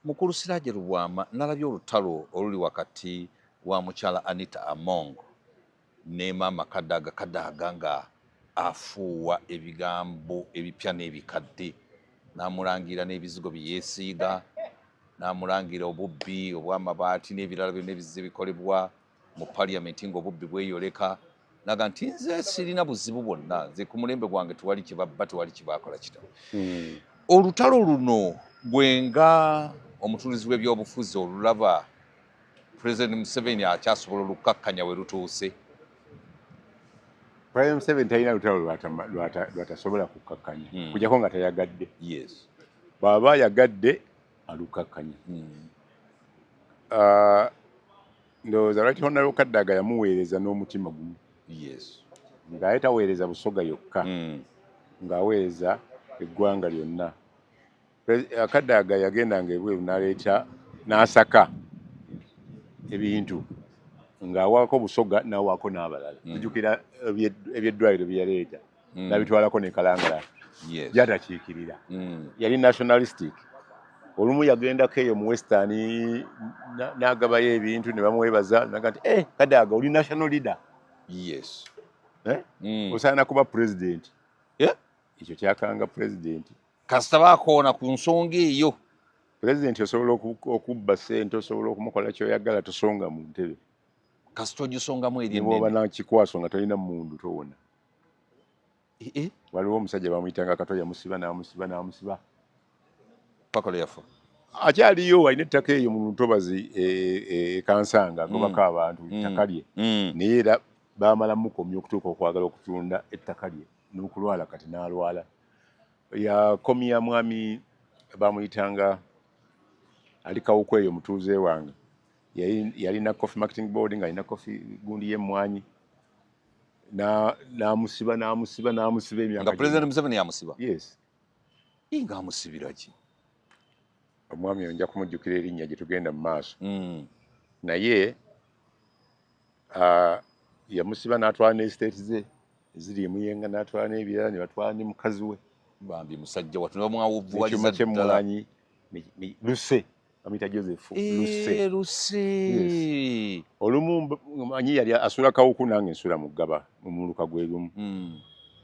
Mukulu Siraje Rubwama nalabye olutalo oluli wakati wa mukyala Anita Among ne Maama Kadaga nga afuuwa ebigambo ebipya n'ebikadde n'amulangira n'ebizigo bye yeesiiga n'amulangira obubbi obw'amabaati n'ebirala byonna ebizze bikolebwa mu Parliament ng'obubbi bweyoleka naga nti nze sirina buzibu bwonna nze ku mulembe gwange tewali kibabba tewali kibaakola kitabo. Olutalo luno bwenga omutulizi w'ebyobufuzi olulaba President Museveni akyasobola olukkakkanya we lutuuse. President Museveni talina lutalo lwatasobola kukkakkanya kujjako nga tayagadde. Yes. Bw'aba yagadde alukkakkanya. Ndowooza lwaki Honorable Kadaga yamuweereza n'omutima gumu. Yes. Ng'aye taweereza Busoga yokka. Ng'aweereza eggwanga lyonna. Kadaga yagendanga ebweru n'aleeta n'asaka ebintu ng'awaako Busoga n'awaako n'abalala. Tujjukira eby'eddwaliro bye yaleeta n'abitwalako ne Kalangala. Gyatakiikirira. Yali nationalistic. Olumu yagendako eyo mu Western n'agabayo ebintu ne bamwebaza naga nti Kadaga oli national leader. Yes. Osaana kuba president. Ekyo kyakanga president. Kasita baakoona ku nsonga eyo. President osobola okubba ssente, osobola okumukola ky'oyagala, tosonga mu ntebe. Kasita ogisongamu eri ennene. Bw'oba nakikwaso nga tolina mundu towona. Waliwo omusajja bamuyitanga Katoya n'amusiba. Paka lwe yafa. Akyaliyo alina ettaka eyo mu ntobazi Kansanga agobako abantu ettaka lye. Naye era baamala mukomya okutuuka okwagala okutunda ettaka lye n'okulwala kati n'alwala. Yakomya mwami bamuyitanga ali Kawuku eyo mutuuze wange. Yalina Coffee Marketing Board ng'alina coffee gundi y'emmwanyi. N'amusiba emyaka. Nga President Museveni yamusiba? Yes. Ng'amusibira ki? Omwami oyo nja kumujjukira erinnya gye tugenda mu maaso. Naye yamusiba n'atwala n'estate ze eziri emuyenga n'atwala n'ebirala ne batwala ne mukazi we. Bambi musajja watu bamwawuvuwaliza ddala. Luse bamuyita Joseph Luse. Olumu manyi yali asula Kawuku nange nsula mu Ggaba mu muluka gwe lumu.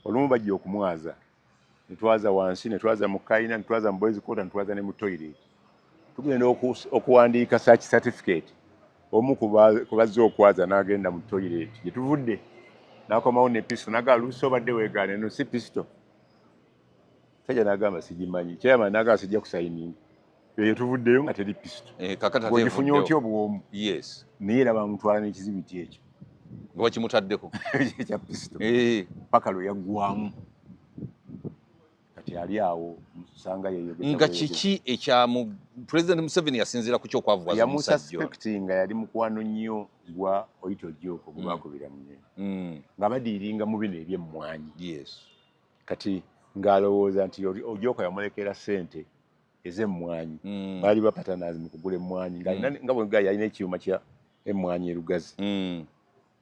Olumu bajja okumwaza ne twaza wansi ne twaza mu Kayina ne twaza mu Boys Quarter ne twaza ne mu toilet. Tugenda okuwandiika search certificate. Omu ku bazze okwaza n'agenda mu toilet gye tuvudde n'akomawo ne pisto n'agamba Luse obadde weegaana eno si pisto. Sajja n'agamba sigimanyi. Chairman n'agamba sijja kusayininga. Eyo tuvuddeyo nga teri pisto. Ogifunye otya obuwomu? Yes. Naye era bamutwala n'ekizibiti ekyo. Nga bakimutaddeko. Ekya pisto. Paka lwe yaggwamu. Kati ali awo musanga yeeyogeza. Nga kiki ekyamu President Museveni yasinziira ku ky'okwavuwaza omusajja? Yamususpectinga yali mukwano nnyo gwa Oito Joko gwe baakubira munene. Nga badiiringa mu bino eby'emmwanyi. Yes. Kati ng'alowooza nti Ojoko yamulekera ssente ez'emmwanyi. Baali bapatanazi mu kugula emmwanyi. Nga bwe gaali alina ekyuma kya emmwanyi erugazi.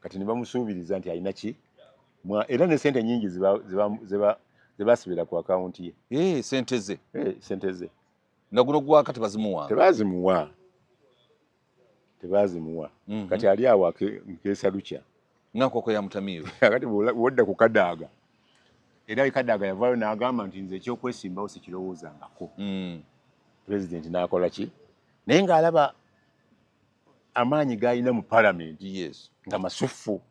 Kati ne bamusuubiriza nti alina ki? Era ne ssente nnyingi ze baasibira ku akawunti ye. Ssente ze? Ssente ze. Nga guno gwaka tebazimuwa? Tebazimuwa. Kati ali awo akeesa lukya. Nga nkoko ya mutamiivu. Kati bw'odda ku Kadaga. Era Kadaga yavaayo n'agamba nti nze ekyokwesimbawo sikirowoozangako. President n'akola ki? Naye ng'alaba amaanyi g'alina mu Parliament nga masuffu.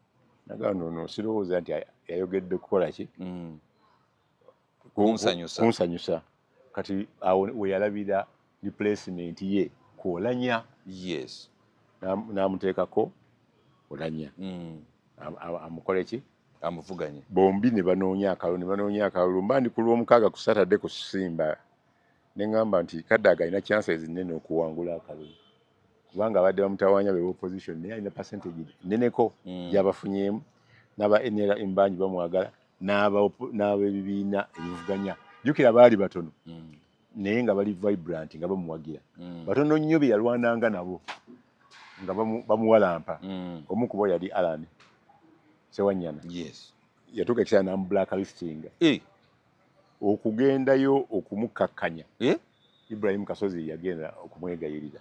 N'agamba no sirowooza nti yayogedde kukola ki? Kunsanyusa. Kati awo we yalabira replacement ye Kuolanya. Yes. N'amuteekako Olanya. Amukole ki? Amuvuganye. Bombi ne banoonya akalulu. Mba ndi ku Lwomukaaga ku Saturday ku Simba. Ne ngamba nti Kadaga alina chances nnene okuwangula akalulu. Kubanga abadde bamutawaanya be opposition naye alina percentage nneneko gy'abafunyeemu. N'aba NRM embanyi bamwagala n'ab'ebibiina ebivuganya. Jjukira baali batono. Naye nga bali vibrant nga bamuwagira. Batono nnyo bye yalwananga nabo nga bamuwalampa. Omu ku bo yali Alan Sewanyana. Yes. Yatuuka ekiseera n'amu blacklisting. Okugendayo okumukkakkanya. Ibrahim Kasozi yagenda okumwegayirira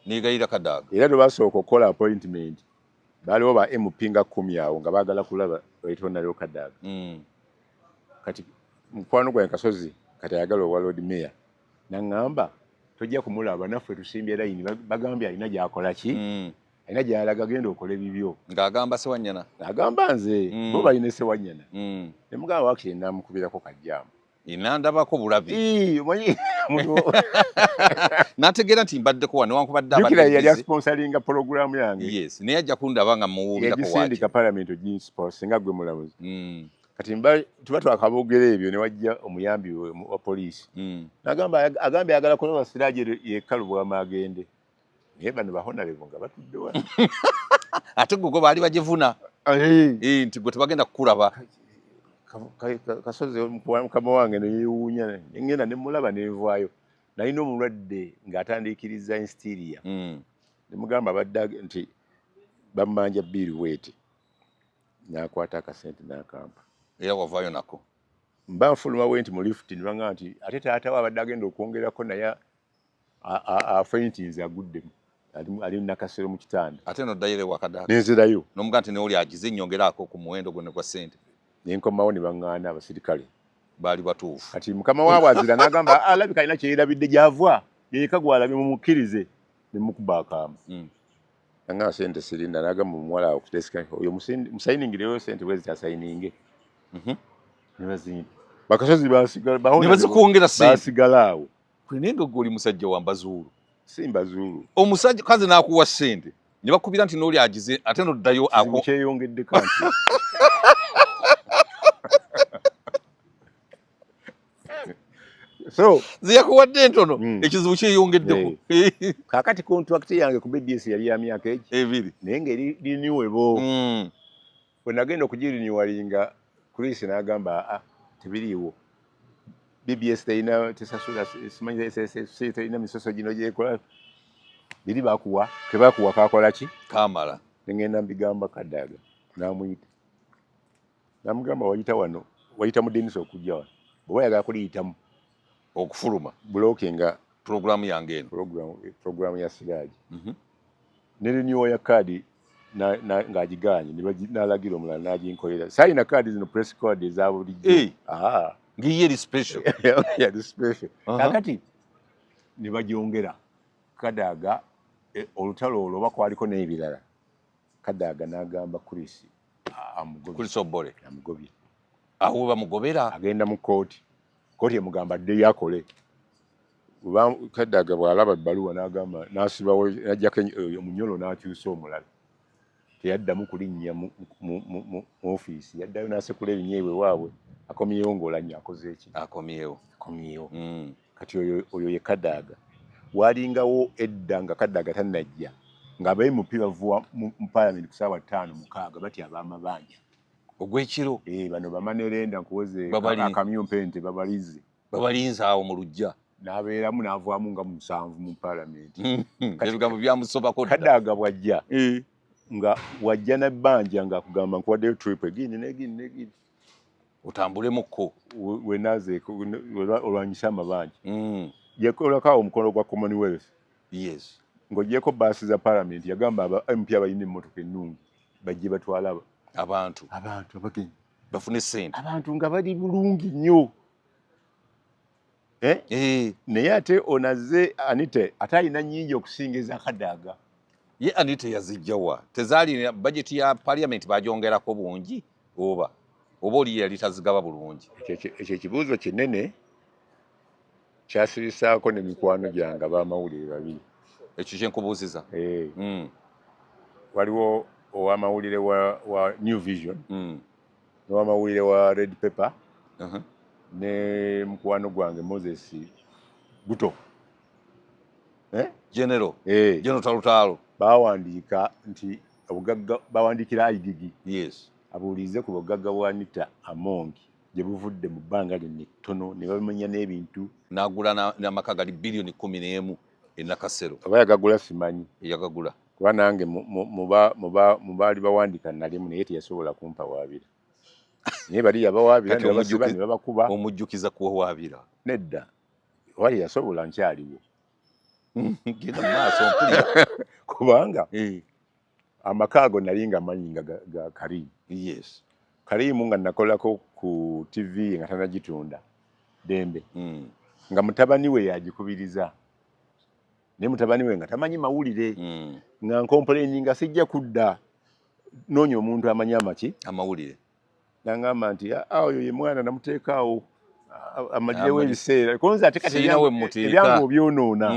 negayira Kadaga era lwasooka okukola appointment baaliwo ba MP nga 10 awo nga baagala kulaba Waitona Kadaga kati mukwano gwa Kasozi kati ayagala owa Lord Mayor naŋŋamba tojja kumulaba naffe tusimbye layini bagambye alina gy'akola ki alina gy'alaga genda okola ebibyo ng'agamba Ssewanyana agamba nze bo balina Ssewanyana ne mugamba wakiri namukubirako kajjaamu inandabako bulabi omanyi nategeera nti mbaddeko wano wankubadde jukira yali asponsoringa programu yange yes naye ajja kundaba nga muwuubirako waki yagisindika parliament oginsport singa gwe mulamuzi kati tuba twakaboogera ebyo ne wajja omuyambi wa poliisi agambye ayagala kulaba Siraaje yekkalu bwama agende naye bano bahonalevu nga batudde wano ate gwe baali bagivuna nti gwe tebagenda kukulaba Kasozi mukama wange neyewuunya ngenda nemulaba nenvaayo nalina omulwadde ng'atandiikiriza instiriya nemugamba badde nti bammanja bbiri bweti nakwata akasente n'akampa era wavaayo nako mba nfuluma bwe nti mu lifuti nibanga nti ate taatawo abadde agenda okwongerako naye afeintinze aguddemu ali nakasero mu kitanda ate noddayo ewa Kadaga nenzirayo nomuga nti neoli agize ennyongeraako ku muwendo gwonna gwa ssente nenkomawo ne baŋŋaana abasirikale baali batuufu kati mukama waabwe azira n'agamba alabika alina kyeyerabidde gy'ava yeka gwalabye mumukkirize ne mukuba akamba anga sente sirinda n'agamba omuwala awo kutesika oyo musayiningireyo sente bwe zitasayininge ne bazimba Bakasozi basigala sente basigala awo kwenenga goli musajja wa Mbazuulu simba Zulu omusajja kaze n'akuwa sente ne bakubira nti n'oli agize ate noddayo ako kyeyongedde kanti so ziyakuwadde entono ekizibu kyeyongeddeko kakati contract yange ku BDS yali ya myaka ebiri naye ngeri renewable bwe nagenda okugiriniwalinga Chris n'agamba tebiriiwo BBS tesasula simanyi terina misoso gino gyekola biri bakuwa kebakuwa kakola ki kamala ngenda mbigamba Kadaga namuyita namugamba wayita wano wayita mu Dennis okujja wano bwe yagala kuliyitamu okufuluma blockinga programu yange eno programu ya Siraaje ne renewal ya kadi ng'agiganye n'alagira omulala n'aginkolera sayina kadi zino press code eza bulijjo ngiye eri special yali special kakati ne bagyongera Kadaga olutalo olwo bakwaliko n'ebirala Kadaga n'agamba Chris Obole amugobye awo bamugobera agenda mu kooti emugamba addeyo akole Kadaga bw'alaba ebbaluwa n'agamba n'asibawo n'ajjako omunyolo n'akyusa omulala teyaddamu kulinnya mu ofiisi yaddayo n'asekula ebinyeebwe waabwe akomyewo ng'olanya akoze eki akomyewo kati oyo ye Kadaga walingawo edda nga Kadaga tannajja ng'abayi mupi bavuwa mu parliament ku ssaawa 5-6 batya ab'amabanja ogw'ekiro bano bamanerenda nkuwoze akamyumpente babalinze awo mu lujja n'abeeramu n'avaamu nga 7 mu parliament ebigambo byamusobako Kadaga bwajja nga wajja n'ebbanja ng'akugamba nkuwaddeyo trip egindi n'egindi otambulemukko wenazeeko olwanyisa amabanja yekolako omukono gwa Commonwealth ng'ogyeko baasi za parliament yagamba MP abalina emmotoka ennungi bajje batwala abantu abagenyi bafune sente abantu nga bali bulungi nnyo naye ate onaze Anite ate alina nnyingi okusinga eza Kadaga ye Anite yazijjawa tezaali budget ya parliament bagyongerako bungi oba oli yali tazigaba bulungi ekyo ekibuuzo kinene kyasirisaako ne mikwano gyange ab'amawulire babiri ekyo kyenkubuuziza waliwo ow'amawulire wa New Vision n'ow'amawulire wa Red Pepper ne mukwano gwange Moses Buto General Talutalo bawandiika nti obugagga bawandiikira Igigi abuulize ku bugagga bwa Anita Among gye buvudde mu bbanga lino ettono ne bamenya n'ebintu n'agula n'amaka gali biliyoni 11 Nakasero oba yagagula simanyi yagagula kuba nange mu baali bawandiika nalimu naye teyasobola kumpa waabira naye bali yabawaabira ne babakuba omujjukiza kuwawaabira nedda wali yasobola nkyaliwo genda maaso mpulira kubanga amaka ago nali nga manyi nga ga Karimu. Yes. Karimu nga nakolako ku TV nga tanagitunda Dembe nga mutabani we yagikubiriza ne mutabani we nga tamanyi mawulire nga nkomplaining nga sijja kudda noonya omuntu amanyi amawulire nangamba nti oyo ye mwana namuteekaawo amagirewo ebiseera konza ate kati ebyangu obyonoona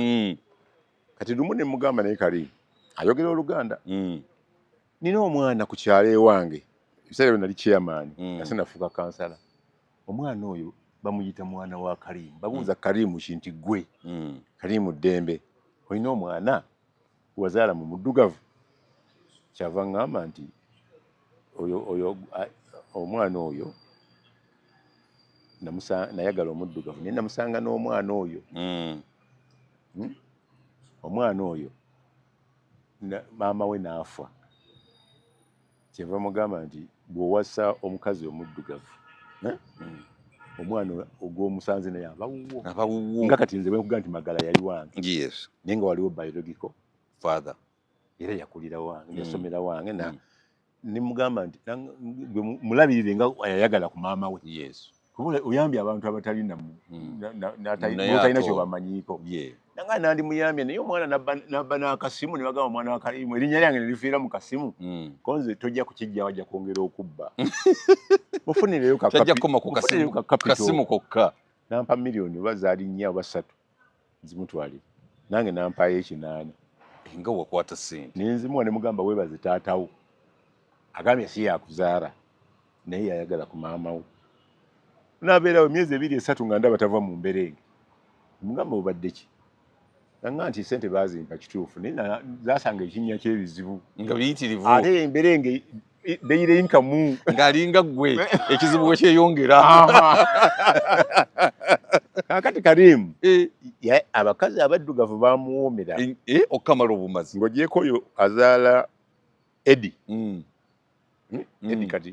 kati lumu ne mugamba naye Karimu ayogera Oluganda nina omwana ku kyalo ewange ebiseera byo nali chairman nga sinafuuka kansala omwana oyo bamuyita mwana wa Karimu babuuza Karimu kinti gwe Karimu Dembe olina omwana wazaala mu muddugavu kyava ngamba nti oyo omwana oyo nayagala omuddugavu naye namusanga n'omwana oyo omwana oyo maama we n'afa kyeva mugamba nti bw'owasa omukazi omuddugavu omwana ogw'omusanze naye abawuwo nga kati nze bwekuga nti Magala yali wange naye nga waliwo biological father era yakulira wange yasomera wange nimugamba nti mulabirire nga yayagala ku maama we kubula oyambye abantu abatali natalina kyo bamanyiiko nanga nandi muyambye naye omwana nabba n'akasimu ne bagamba omwana wa Karimu erinnya lyange ne lifiira mu kasimu konze tojja kukijja wajja kwongera okubba mufunireyo kasimu kokka nampa miliyoni oba zaali 4 oba 3 zimutwalire nange nampayo 8 nga wakwata sente ninzimuwa ne mugamba weebaze taatawo agambye si yakuzaala naye yayagala ku maama we nabeerawo emyezi 2-3 nga ndaba tava mu mberenge mugamba obadde ki nanga nti sente bazimpa kituufu naye zasanga ekinnya ky'ebizibu nga biyitirivu ate emberenge deyire inkamu ng'alinga gwe ekizibu we kyeyongera kakati Karimu abakazi abaddugavu bamuwoomera okukamala obumazi ng'ogyeko oyo azaala Edi Edi kati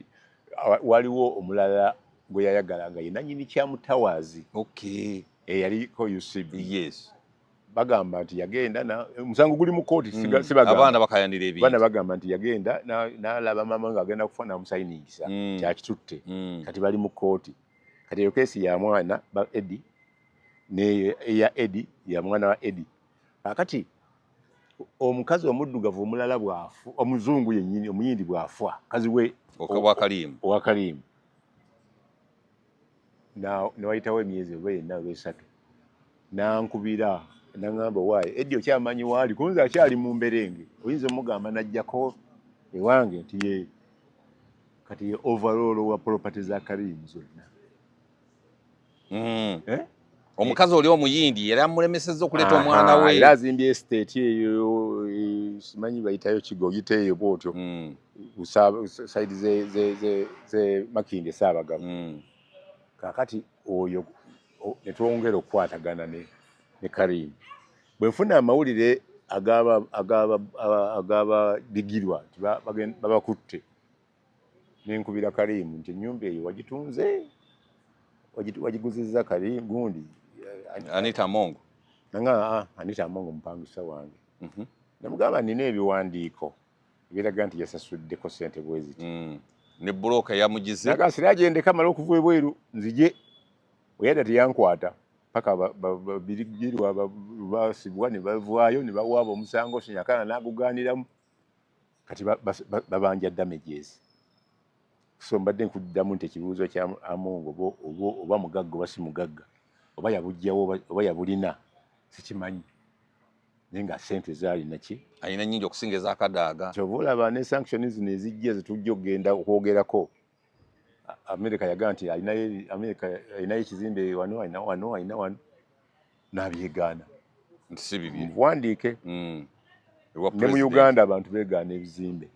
waliwo omulala gwe yayagala nga ye nannyini kyamutawaazi eyaliko UCB bagamba nti yagenda omusango guli mu kooti abaana bakayanira ebintu baana bagamba nti yagenda n'alaba maama ng'agenda kufuna musayiningisa kyakitutte kati bali mu kooti kati eyo keesi ya mwana ba Edi neyo eya Edi ya mwana wa Edi kakati omukazi omuddugavu omulala bwafu omuzungu yennyini omuyindi bwafa kazi we owa Karimu newayitawo emyezi oba 4 oba 3 nankubira nangamba waaye Edi okyamanyi waali kunze akyali mu mberenge oyinza omugamba najjako ewange nti ye kati ye overall wa property za Karimu zonna omukazi oli omuyindi yali amulemesezza okuleeta omwana we era azimbye estate eyo simanyi bayitayo kigogiteeyo bwotyo saidi ze Makindye Ssaabagabo kakati oyo netwongera okukwatagana ne Karimu bwe nfuna amawulire agababigirwa babakutte nenkubira Karimu nti ennyumba eyo wagitunze wagiguzizza Karimu gundi Anita Amongo nanga Anita Amongo mupangisa wange namugamba nina ebiwandiiko ebiraga nti yasasuddeko ssente bweziti ne buloka yamugize naga siragyende kamala okuva ebweru nzije oyada teyankwata paka babirigirwa basibwa ne bavaayo ne bawaaba omusango sinyakana naguganiramu kati babanja damages so mbadde nkuddamu nti ekibuuzo kya Amongo oba mugagga oba si mugagga oba yabujjawo oba yabulina sikimanyi naye nga ssente zaali naki alina nnyingi okusinga ez'akadaaga kyova olaba ne sanction zino ezijja zetujja okugenda okwogerako Amerika yagaa nti alinayo ekizimbe wano alina wano n'abyegaana nti si bibiri muwandiike ne mu Uganda abantu beegaana ebizimbe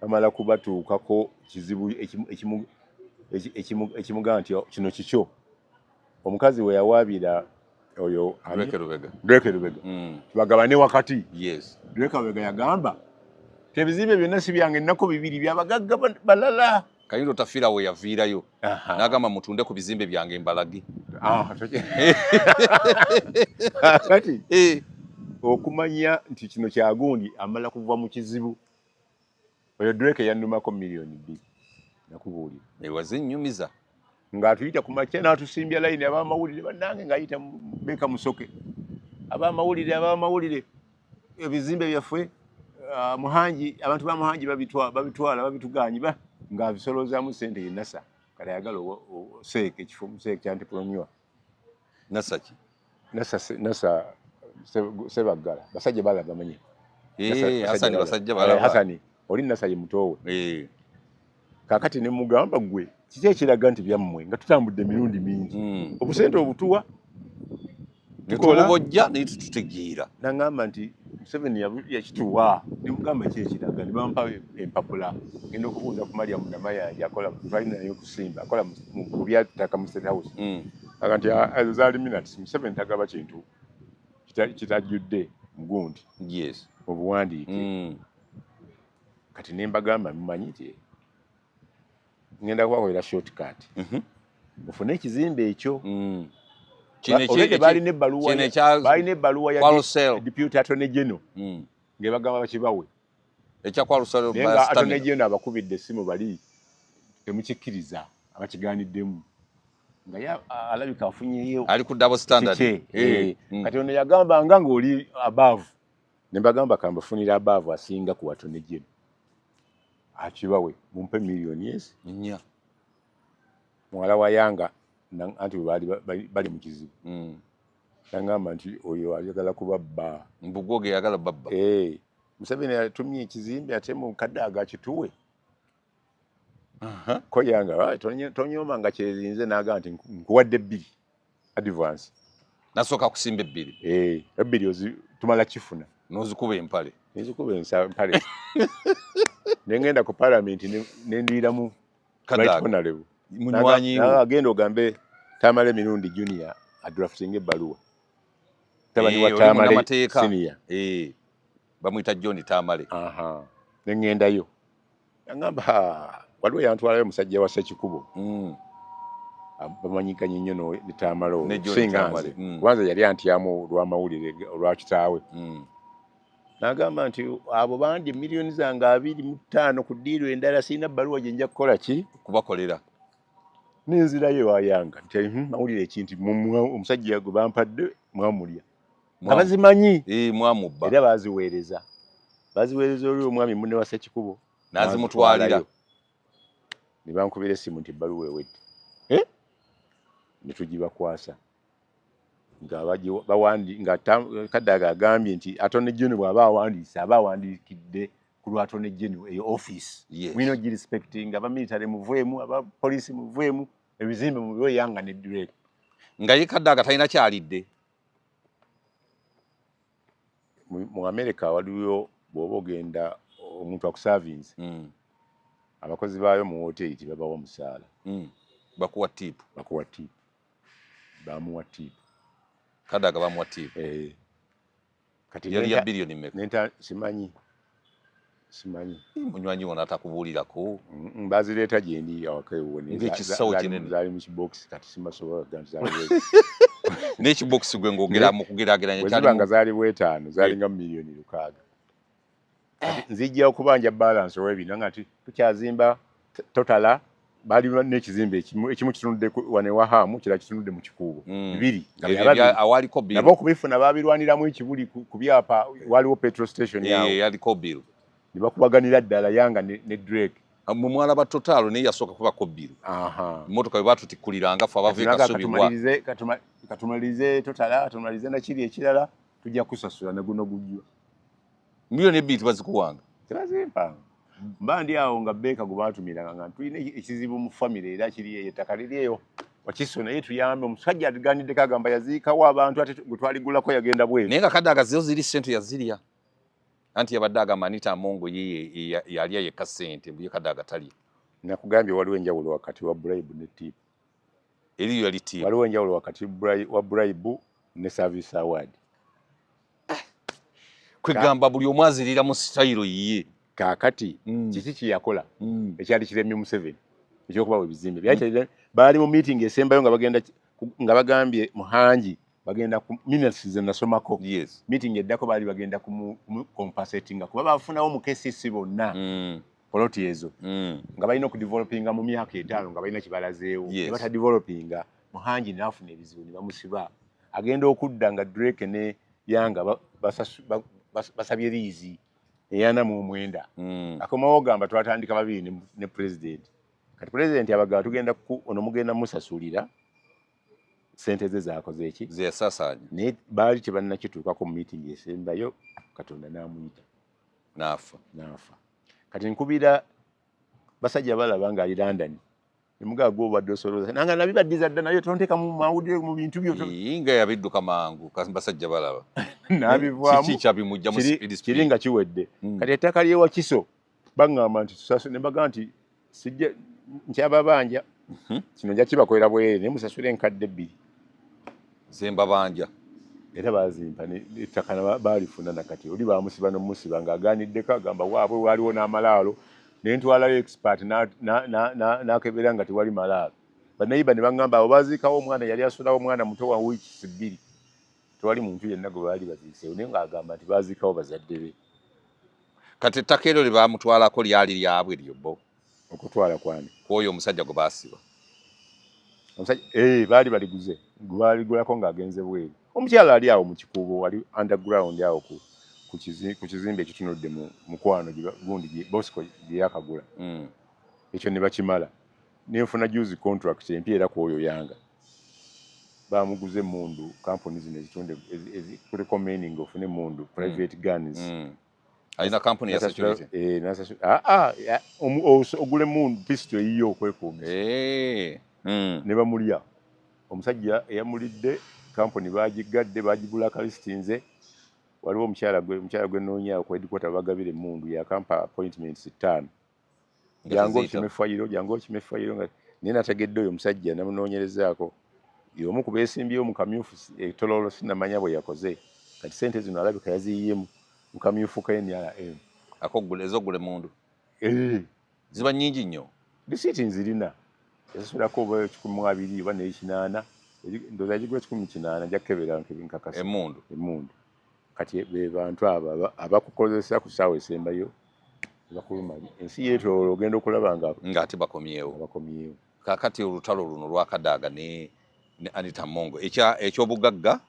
bamala kubatuukako kizibu ekimugaa nti kino kikyo omukazi we yawaabira oyo Drake Lubega bagabane wakati Drake Lubega yagamba tebizimbe byonna si byange nnako 2 byabagagga balala Kayindo tafiira we yaviirayo n'agamba mutunde ku bizimbe byange Mbalagi. Kati okumanya nti kino Kyagundi amala kuva mu kizibu oyo Drake yannumako milioni 2 nakubuulira Ewazinnyumiza ng'atuyita ku makya n'atusimbya layini ab'amawulire bannange ng'ayita Beka Musoke ab'amawulire ebizimbe byaffe Muhanji abantu ba Muhanji babitwala babitugaanyi ng'abisolozaamu ssente ye NASA kale ayagala seeke ekifo museeke kya Antipronyua NASA Sebaggala basajja balagamanyi basajja balaba Hasani oli NASA ye mutoowe kakati ne mugamba gwe kiki ekiraga nti byammwe nga tutambudde emirundi mingi obusente obutuwa tukola bojja ne tutegeera nangamba nti Museveni yakituwa ne mugamba ki ekiraga ne bampa empapula ngenda okubuuza ku Maria Munamaya yakola tulina nayo kusimba akola mu byataka mu State House nti zaali minutes Museveni tagaba kintu kitajjudde mugundi yes obuwandiike kati ne mbagamba mumanyi nti ngenda kubakolera shortcut ofune ekizimbe ekyo balina ebbaluwa ya Deputy Attorney General ng'ebagamba bakibawe naye Attorney General abakubidde essimu bali temukikkiriza abakigaaniddemu nga alabika afunyeyo ali ku double standard kati ono yagambanga ng'oli above ne mbagamba kambafunira above asinga ku Attorney General akibawe mumpe milioni nnya muwala wa Yanga anti bali mu kizibu nangamba nti oyo ayagala kubabba mbugoge yagala babba Museveni atumye ekizimbe ate mu Kadaga kituwe ko Yanga tonyoma nga kyerinze naga nti nkuwadde 2 advance nasooka kusimba 2 2 tumala kifuna nozikuba empale empale nengenda ku parliament nendiiramu Kadaga munywanyi agenda ogambe Tamale Mirundi Junior adrafting ebbaluwa tabani wa Tamale senior bamuyita John Tamale nengendayo ngamba waliwo yantwalayo musajja wa Ssekikubo bamanyikanye nnyo ne Tamale singa kwanza yali antyamu lw'amawulire olwakitaawe nagamba nti abo bandi milioni zange 25 ku ddiiro endala sirina bbaluwa gye nja kukola ki kubakolera ninzirayo wa Yanga nti mawulire ekinti omusajja gwe bampadde mwamulya abazimanyi mwamubba era baziweereza oli omwami munne wa Ssekikubo nazimutwalira ne bankubira essimu nti ebbaluwa ewedde ne tugibakwasa nga Kadaga agambye nti Attorney General bw'aba awandiise aba awandiikidde ku lwa Attorney General eyo office mwino girespecting aba military muveemu aba police muveemu ebizimbe mubiwe Yanga ne Drake nga ye Kadaga talina kyalidde mu America waliwo bw'oba ogenda omuntu akusavinze abakozi baayo mu hoteli tebabawa omusaala bakuwa tipu bamuwa tipu Kadaga bamuwa tipu kati yali ya bilioni mmeka simanyi munywanyi wona atakubuulirako bazireeta gye ndi awakeewo ng'ekisawo kinene zaali mu kibookisi kati simasobola kugambi zaali n'ekibookisi gwe ng'ogera mu kugeraageranya bwezibanga zaali 5 zaalinga milioni 6 kati nzijja okubanja balance ow'ebino nga tukyazimba totala bali n'ekizimbe ekimu kitunudde wane Wahamu kira kitunudde mu Kikuubo 2 awaliko bill nabo okubifuna babirwaniramu ekibuli ku byapa waliwo petrol station yawo yaliko bill ne bakubaganira ddala Yanga ne Drake mu mwala ba Total naye yasooka kubako bill emmotoka bwe batutikuliranga fe abava ekasubibwa katumalize Total tumalize na kiri ekirala tujja kusasula ne guno gujjwa milioni 2 bazikuwanga tebazimpa mba ndi awo nga Beka gwe batumiranga nga tulina ekizibu mu family era kiri ettaka liryeyo wakiso naye tuyambe omusajja atuganidde kagamba yaziikawo abantu ate gwe twaligulako yagenda bweru naye nga Kadaga zo ziri ssente yazirya anti yabadde agamba Anita Amongo ye yalya yekka ssente mbuye Kadaga talya nakugambye waliwo enjawulo wakati wa bribe ne tip eriyo yali tip waliwo enjawulo wakati wa bribe ne service award kwegamba buli omwazirira mu style yiye kakati kiki kiyakola ekyali kiremye Museveni ekyokubawa ebizimbe byayita baali mu meeting esembayo nga bagambye Muhangi bagenda ku minutes ze nasomako meeting eddako baali bagenda ku compensating kuba bafunawo mu KCC bonna poloti ezo nga balina okudevelopinga mu myaka 5 nga balina kibalazeewo ne bata developinga Muhangi n'afuna ebizibu ne bamusiba agenda okudda nga Drake ne Yanga basabye liizi eyana mu mwenda akomawo gamba twatandika babiri ne president kati president abaga tugenda ono mugenda musasulira sente ze zakoze eki ziyasasanya ne baali kibanna kituuka ku meeting esembayo Katonda n'amuyita nafa kati nkubira basajja balaba nga ali London nimuga gobadde osoloza nanga nabibaddiza dda nayo tonteka mu mawulire mu bintu byo inga yabidduka mangu basajja balaba nabivaamu kicha bimujja mu speed kiringa kiwedde kati ettaka lyewa Kiso bangamba nti tusasu ne baga nti sijja nkyababanja kino nja kibakolera bwere ne musasule enkadde 2 zemba banja era bazimpa ettaka balifuna nakati oli bamusiba nomusiba nga aganiddeko agamba waabwe waliwo n'amalaalo nentwalayo expert nakebera nga tewali malaalo banayiba ne bagamba abo baziikawo omwana yali asulawo omwana muto wa weeks 2 tewali muntu yenna gwe baali baziiseewo naye nga agamba nti baziikawo bazadde be kati ettaka eryo lye bamutwalako lyali lyabwe lyobbo okutwala kwani kwoyo omusajja gwe baasiba omusajja baali baliguze gwaligulako ng'agenze bweru omukyala ali awo mu kikuubo wali underground awo ku kizimbe ekitunudde mu mukwano gundi Bosco gye yakagula ekyo ne bakimala nenfuna juzi contract empya era kwoyo Yanga bamuguze mundu company zino ezitunde kuliko mining ofune mundu private guns alina company ya security ogule mundu pistol yiyo okwekuuma ne bamulya omusajja eyamulidde company bagigadde bagibula kalistinze waliwo omukyala gwe noonya ku headquarter bagabire mundu ya kampa appointments 5 jango kimefayiro nga naye nategedde oyo omusajja namunoonyerezaako y'omu ku beesimbyewo mu kamyufu etololo sinamanya bwe yakoze kati sente zino alabika yaziyiyemu mu kamyufu ka NRM ezogule mundu ziba nnyingi nnyo disiti nzirina yasasulako oba 12 oba n'ekinaana ndowooza yagigula 18 nja kukebera nkakasa emundu kati be bantu abo abakukozesa ku ssaawa esembayo bakulumali ensi yeetoola ogenda okulaba ng'ate bakomyewo kakati olutalo luno lwakadaaga ne Anita Mongo ekyobugagga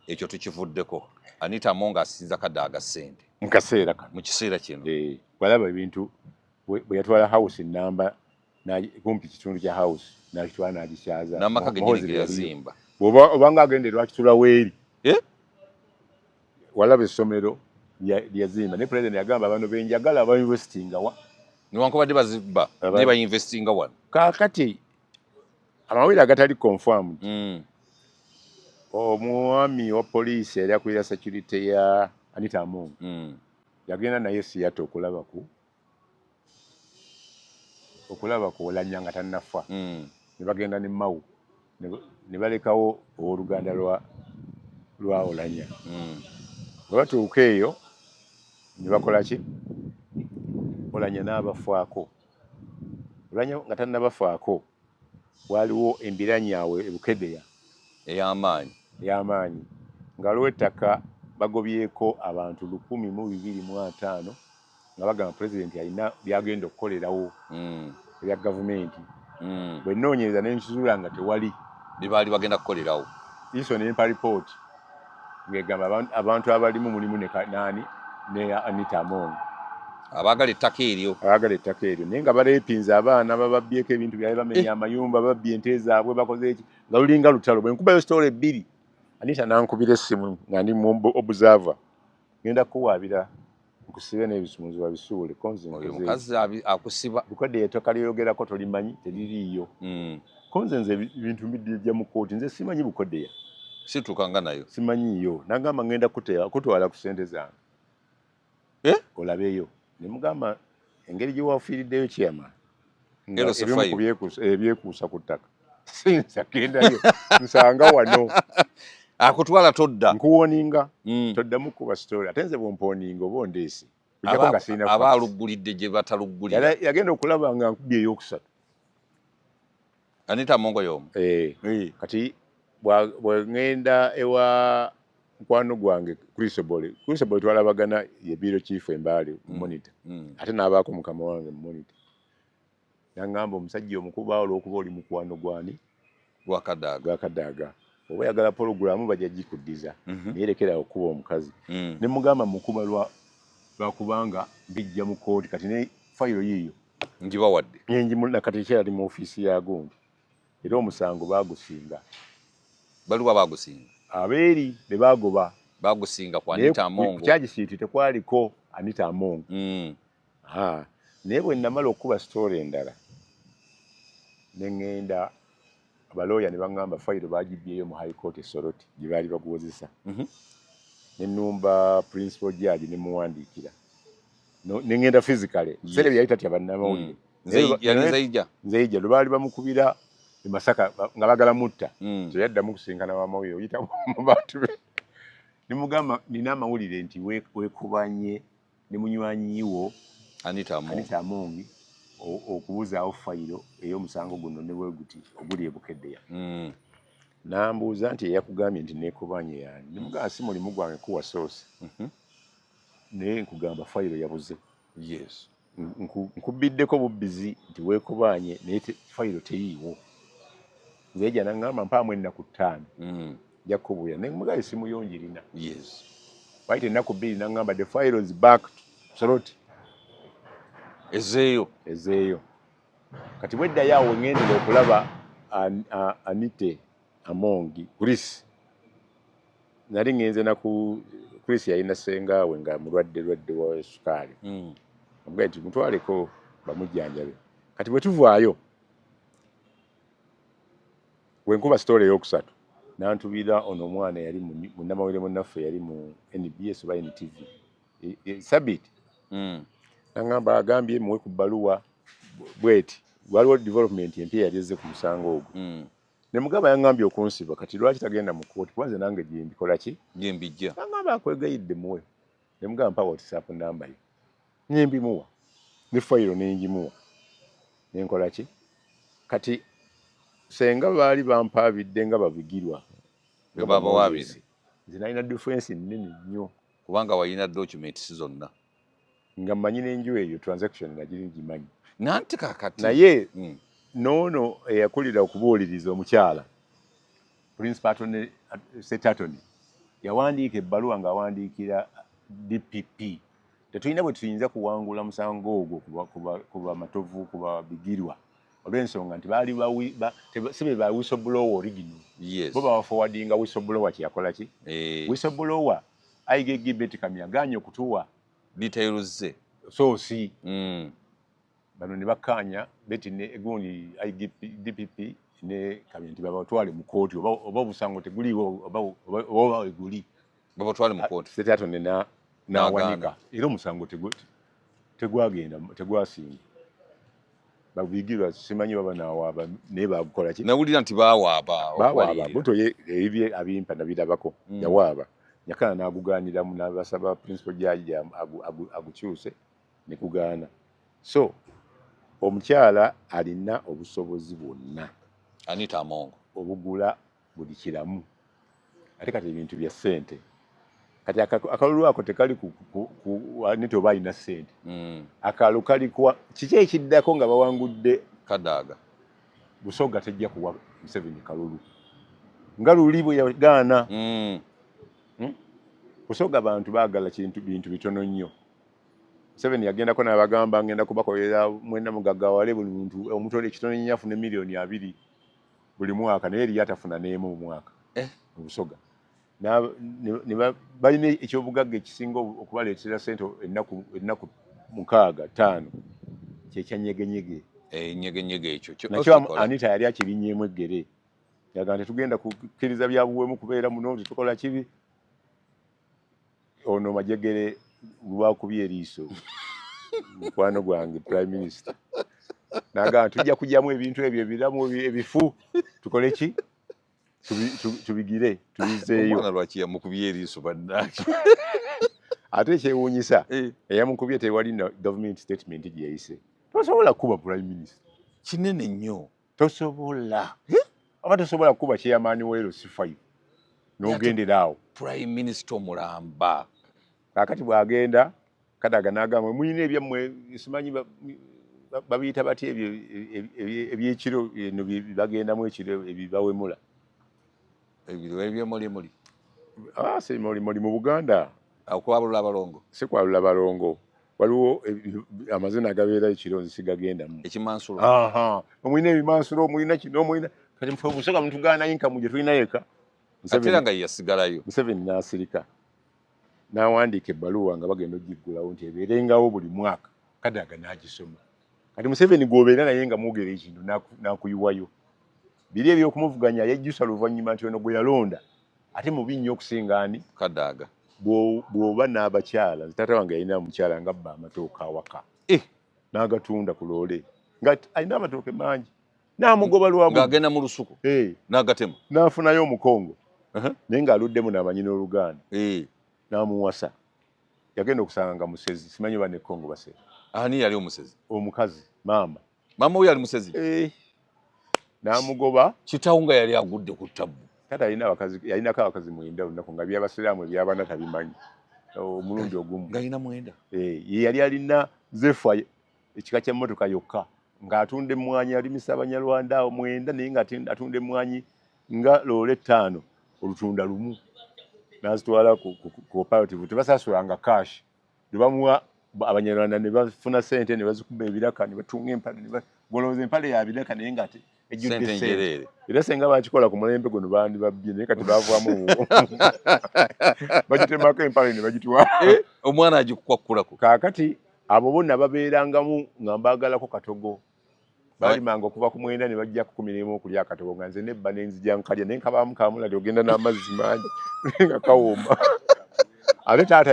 ekyo tukivuddeko Anita Mongo asinza kadaaga ssente mu kiseera kino walaba ebintu bwe yatwala house namba kumpi kitundu kya house nakitwala n'agikyaza n'amaka genyini yazimba obanga agende lwakitula weeri walaba essomero lyazimba ne president yagamba bano benjagala abainvestinga wa niwankubadde bazibba ne bainvestinga wano kaakati amawere agatali confirmed omwami wa poliisi yali akulira security ya Anita Mongo yagenda naye Seattle okulaba ku Oulanyah nga tannafa ne bagenda ne Mau ne balekawo owooluganda lwa Oulanyah bwe batuuka eyo ne bakola ki Oulanyah n'abafaako Oulanyah nga tannabafaako waliwo embiranyaawe ebukedeya ey'amaanyi nga waliwo ettaka bagobyeko abantu 1,205 nga bagamba pulezidenti alina byagenda okukolerawo ebya gavumenti bwe nnoonyereza ne nkizuula nga tewali bibaali bagenda kukolerawo iso ne mpa ripooti ng'egamba abantu abalimu mulimu ne Anita Mongo abaagala ettaka eryo naye nga baleepinze abaana bababyeko ebintu byabwe bamenya amayumba babbye ente zaabwe bakoze eki nga lulinga lutalo bwe nkubayo sitoola 2 Anita nankubira essimu nga ndi mu observer ngenda kuwaabira nkusibe n'ebisumuzi babisuule konze omukazi akusiba bukodde ettaka lyogerako tolimanyi teririiyo konze nze ebintu mbidde mu kooti nze simanyi bukoddeya situukanga nayo simanyiiyo nagamba ngenda kutwala ku ssente zange olabeyo ne mugamba engeri gye wafiiriddeyo chairman ebyekuusa ku ttaka sinza gendayo nsanga wano akutwala todda nkuwoninga toddamu kuba story ate nze bwomponinga oba ondeese aba aluggulidde gye bataluggulira yagenda okulaba nga nkubye ey'okusatu Anita Amongo y'omu. Kati bw'ŋŋenda ewa mukwano gwange Chrisobole twalabagana ye bureau chief Embale monitor. Ate n'abaako mukama wange monitor. N'aŋŋamba omusajja omukuba olw'okuba oli mukwano gwani Gwakadaaga. Oba yagala pologulamu bajja gikuddiza. Neyerekera okuba omukazi. Ne mugamba mukuba lwakubanga bijja mu kooti kati ne fayiro yiyo ngibawadde. Ngimu kati kyali mu ofiisi ya Gundi. Era omusango baagusinga. Baluwa baagusinga. Abeeri ne baagoba. Baagusinga ku Anita Amongo. Charge sheet tekwaliko Anita Amongo. Naye bwe namala okuba story endala ne ŋŋenda abalooya ne baŋŋamba fayiro baagibyeyo mu High Court Soroti gye baali baguwozesa. Ne nnumba principal judge ne muwandiikira. Ne ŋŋenda physically. Sere yali tatya bannamawulire. Nzeija lwe baali bamukubira e Masaka nga bagala mutta. Teyaddamu kusinkana bamawulire oyita mu bantu be. Ne mugamba nina amawulire nti weekubanye ne munywanyiwo Anita Amongo okubuzaawo fayiro ey'omusango guno ne bwe guti oguli e Bukeddeya. N'ambuuza nti eyakugambye nti neekubanye yaani. Ne mugamba si mulimu gwange kuwa source. Naye nkugamba fayiro yabuze. Yes. Nkubiddeko bubbizi nti weekubanye naye fayiro teyiiwo. Nzeija n'aŋŋamba mpaamu ennaku 5. Nja kubuya. Ne mugamba essimu yo ngirina. Yes. Wayita ennaku 2 n'aŋŋamba the file is back to Soroti. Ezeeyo. Kati bweddayo awo ŋŋendera okulaba Anita Amongo Chris. Nali ŋŋenze naku Chris yalina ssengaawe nga mulwadde wa sukaali. Omugamba nti mutwaleko bamujjanjabe. Kati bwe tuvaayo wenkuba story eyokusatu n'antubira ono omwana yali munnamawulire munnaffe yali mu NBS oba NTV Sabit. N'aŋŋamba agambye muwe ku bbaluwa bweti waliwo development empya yali ezze ku musango ogwo. Ne mugamba yaŋŋambye okunsiba kati lwaki tagenda mu kkooti kubanze nange gye mbikola ki gye mbijja. N'aŋŋamba akwegayidde muwe. Ne mugamba mpa WhatsApp namba ye ne mbimuwa ne fayiro ne ngimuwa ne nkola ki kati senga baali bampaabidde nga babigirwa nga babawaabire. Nze nalina difference nnene nnyo kubanga walina documents zonna nga mmanyi n'enju eyo transaction nagiri ngimanyi. Nanti kakati naye noono eyakulira okubuuliriza omukyala Principal Attorney Attorney yawandiika ebbaluwa ng'awandiikira DPP. Tetulina bwe tuyinza kuwangula musango ogwo kuba matovu kuba bigirwa olw'ensonga nti baali sibe ba whistleblower original. Yes. Bo bawaforwardinga whistleblower kyeyakola ki? Whistleblower Aigeggi Betty Kamya agaanye okutuwa details ze. So si. Bano ne bakkaanya Betty ne gundi DPP ne Kamya nti babatwale mu kooti oba obusango teguliiwo oba eguli. Babatwale mu kooti. State Attorney n'awanika. Era omusango tegwagenda tegwasinga. Babigirwa simanyi baba nawaaba naye bagukola ki? Nawulira nti bawaaba. Buto ebye abimpa nabirabako yawaaba. Nyakana n'agugaaniramu n'abasaba principal judge agukyuse ne kugaana. So omukyala alina obusobozi bwonna. Anita Amongo obugula buli kiramu. Ate kati ebintu bya ssente. Kati akalulu ako tekali ku Anita oba alina ssente. Akalu kali kuwa kiki ekiddako nga bawangudde Kadaaga. Busoga tejja kuwa Museveni kalulu. Nga luli bwe yagaana. Busoga abantu baagala bintu bitono nnyo. Museveni yagendako n'abagamba ngenda kubakolera mwenda mugaggawale buli muntu omutole ekitono nnyo afune miliyoni 2 buli mwaka naye yali atafuna n'emu mu mwaka. Busoga. Balina ekyobugagga ekisinga okubaleetera ssente ennaku 6-5 kyekyanyegenyege. Nyegenyege ekyo. Nakyo Anita yali akibinyeemu eggere. Yaga tetugenda kukkiriza byabuweemu kubeera muno tukola kibi. Ono Majegere lwakubye eriiso mukwano gwange Prime Minister. Naga tujja kujjamu ebintu ebyo ebiramu ebifu tukole ki? Tubigire tubizeeyo. Omwana lwaki yamukubye eriiso bannange. Ate ekyewuunyisa eyamukubye tewali government statement gye yayise. Tosobola kuba Prime Minister. Kinene nnyo. tosobola aba tosobola kuba chairman w'ero C5 n'ogendera awo Prime Minister omulamba kakati bwagenda Kadaga n'agamba muyina ebyammwe simanyi babiyita bati ebyekiro eno bagendamu ekiro ebibawemula ebiro ebyemuli semuli mu Buganda okwabulula balongo sikwalula balongo waliwo amazina agabeera ekironzi sigagendamu ekimansulo omulina ebimansulo omulina kino omulina kati mfe obusoga mutugaana yinkamu gye tulina yeka atera nga yasigalayo Museveni n'asirika n'awandiika ebbaluwa nga bagenda ogiggulawo nti ebeerengawo buli mwaka Kadaga n'agisoma kati Museveni gw'obeera naye nga mwogera ekintu n'akuyiwayo biri ebyokumuvuganya yejjusa luvannyuma nti ono gwe yalonda ate mubi nnyo okusinga ani Kadaga bw'oba n'abakyala taata wange yalina mukyala nga bba amatooke awaka n'agatunda ku loole nga alina amatooke mangi n'amugoba lwabu ng'agenda mu lusuku n'agatema n'afunayo omukongo naye ng'aluddemu n'amanyi n'Oluganda n'amuwasa yagenda okusanga nga musezi simanyi oba ne Kongo basezi ani yali omusezi omukazi maama we yali musezi n'amugoba kitawo nga yali agudde ku ttabu taata yalinako abakazi 9 olunaku nga by'abasiraamu ebyabana tabimanyi omulundi ogumu nga alina 9 ye yali alina zefa ekika ky'emmotoka yokka ng'atunda emmwanyi alimisa Abanyarwanda 9 naye nga atunda emmwanyi nga loole 5 olutunda lumu n'azitwala ku cooperative tebasasulanga cash ne bamuwa Abanyarwanda ne bafuna sente ne bazikuba ebiraka ne batunga empale ne bagoloza empale ya biraka naye nga ejjudde sente era senga bakikola ku mulembe guno bandi babbye naye kati baavaamu bagitemako empale ne bagitwala omwana agikukwakulako kaakati abo bonna babeerangamu nga mbaagalako katogo balimanga okuva ku 9 ne bajja ku 11 okulya akatogo nga nze nebba nenzija nkalya naye nkabaamu kamulali ogenda n'amazzi mangi nga kawooma ate taata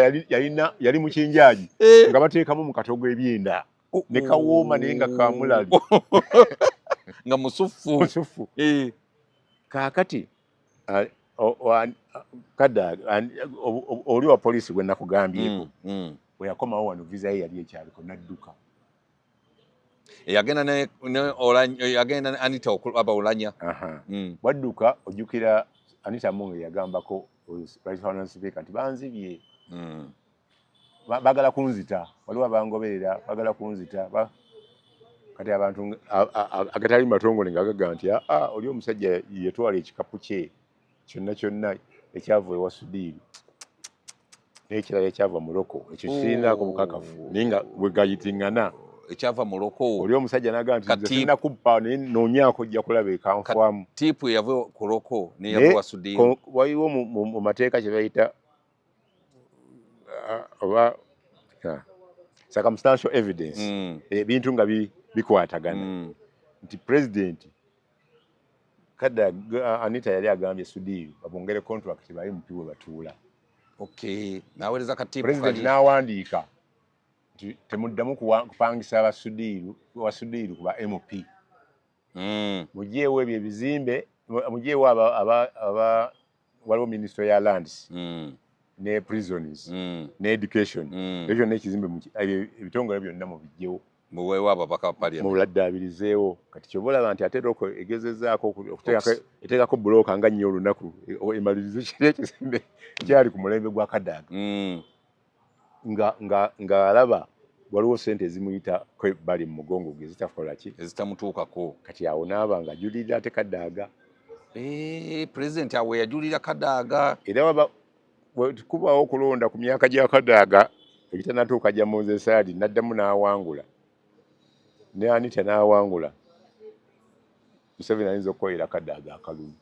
yali mu kinjaaji nga bateekamu mu katogo ebyenda ne kawooma naye nga kamulali nga musufu kaakati Kadaga oli wa poliisi gwe nakugambyeko bwe yakomawo wano visa ye yali ekyaliko n'adduka yagenda Anita aba Olanya wadduka ojjukira Anita Among yagambako Right Honourable Speaker nti banzibye bagala kunzita waliwo abangoberera bagala kunzita kati abantu agatali matongole nga agaga nti oli omusajja yetwala ekikapu kye kyonna ekyava ewa Sudiru n'ekirala ekyava mu Loko ekyo kirinaako bukakafu naye nga bwe gayitingana ekyava mu Loko oli omusajja n'agamba nti nze sirina kubba naye noonyaako ojja kulaba ekanfaamu tiipu eyava ku Loko n'eyava wa Sudiru waliwo mu mateeka kye bayita oba circumstantial evidence ebintu nga bikwatagana nti president Kadaga Anita yali agambye Sudiru babongere contract bayi mupiwe batuula naweereza katiipu president n'awandiika nti temuddamu kupangisa wa Sudiru kuba MP mugyeewo ebyo ebizimbe mugyeewo waliwo ministry ya lands ne prisons ne education ebyo n'ekizimbe ebitongole byonna mubijjewo muweewo ababaka ba parliament muladdaabirizeewo kati kyoboolaba nti ate Loko egezezaako eteekako bulooka nga nnyo olunaku emalirizo kiri ekizimbe kyali ku mulembe gwa Kadaga nga alaba waliwo sente ezimuyita bali mu mugongo gwe zitakola ki ezitamutuukako kati awo n'aba nga ajulirira ate Kadaga president awe yajulira Kadaga era kubaawo okulonda ku myaka gya Kadaga ebitanatuuka gya Moses Ali n'addamu n'awangula ne Anita n'awangula Museveni ayinza okukolera Kadaga akalulu